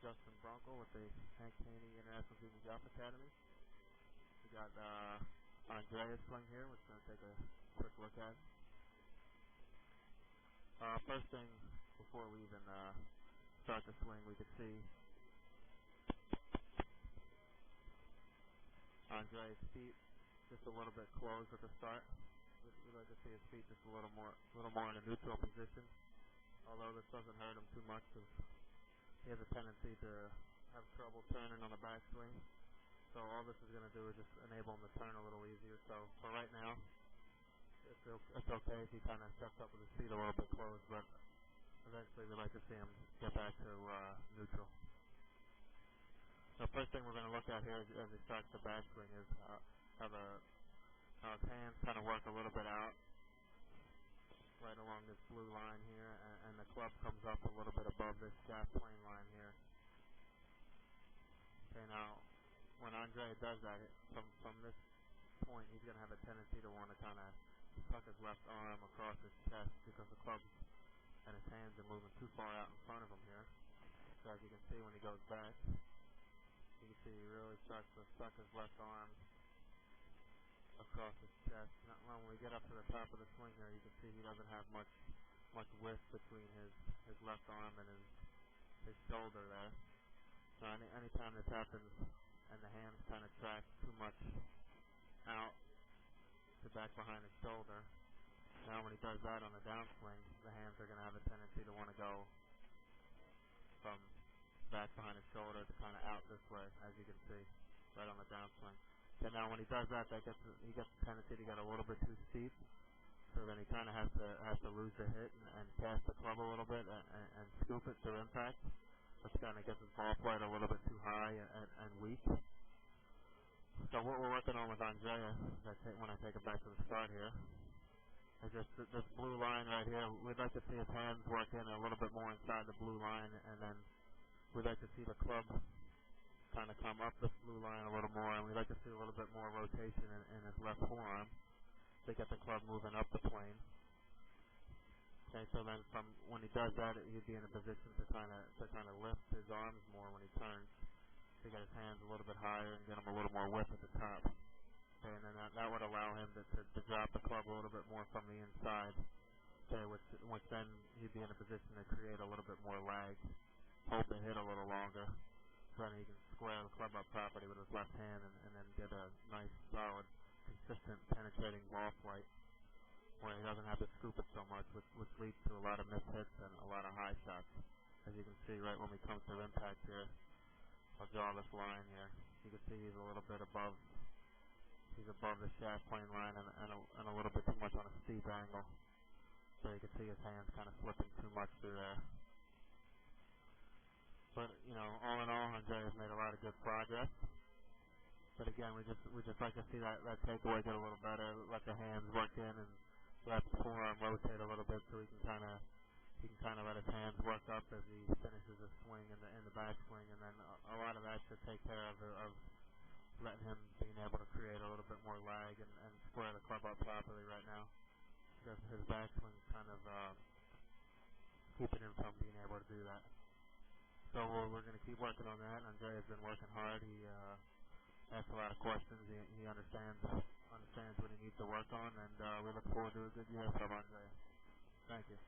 Justin Bronco with the Hank Haney International Junior Golf Academy. We got Andrea's swing here, which we're going to take a quick look at. First thing, before we even start the swing, we could see Andrea's feet just a little bit closed at the start. We'd like to see his feet just a little more in a neutral position. Although this doesn't hurt him too much, because he has a tendency to have trouble turning on the backswing. So all this is going to do is just enable him to turn a little easier. So for right now, it's okay if he kind of steps up with his feet a little bit closed, but eventually we'd like to see him get back to neutral. The first thing we're going to look at here as he starts the backswing is how his hands kind of work a little bit out right along this blue line here, and the club comes up a little bit above this shaft plane line here. Okay, now when Andrea does that, from this point, he's going to have a tendency to want to kind of tuck his left arm across his chest, because the club and his hands are moving too far out in front of him here. So as you can see, when he goes back, you can see he really starts to tuck his left arm across his chest. Now, when we get up to the top of the swing here, you can see he doesn't have much width between his left arm and his shoulder there. So anytime this happens and the hands kind of track too much out to back behind his shoulder, now when he does that on the downswing, the hands are going to have a tendency to want to go from back behind his shoulder to kind of out this way, as you can see right on the downswing. And now when he does that, he gets the tendency to get a little bit too steep. So then he kind of has to lose the hit and cast the club a little bit and scoop it through impact, which kind of gets his ball flight a little bit too high and weak. So what we're working on with Andrea, when I take it back to the start here, is just this blue line right here. We'd like to see his hands work in a little bit more inside the blue line, and then we'd like to see the club kind of come up this blue line a little more, and we'd like to see a little bit more rotation in his left forearm to get the club moving up the plane. Okay, so then from when he does that, he'd be in a position to kind of lift his arms more when he turns, to get his hands a little bit higher and get him a little more width at the top. Okay, and then that would allow him to drop the club a little bit more from the inside. Okay, which then he'd be in a position to create a little bit more lag, hold the hit a little longer. So then he can square the club up properly with his left hand and then get a nice, solid, consistent, penetrating ball flight where he doesn't have to scoop it so much, which leads to a lot of missed hits and a lot of high shots. As you can see right when we come to impact here, I'll draw this line here. You can see he's a little bit above the shaft plane line and a little bit too much on a steep angle. So you can see his hands kind of slipping too much through there. But, all in all, Andrea's made a lot of good progress. But again, we just like to see that takeaway get a little better, let the hands work in, and let the forearm rotate a little bit, so he can kind of let his hands work up as he finishes his swing in the backswing, and then a lot of that should take care of letting him being able to create a little bit more lag and square the club up properly right now, because his backswing kind of keeping him from being able to do that. So we're going to keep working on that. Andrea's been working hard. He asks a lot of questions. He understands what he needs to work on, and we look forward to a good year from Andrea. Thank you.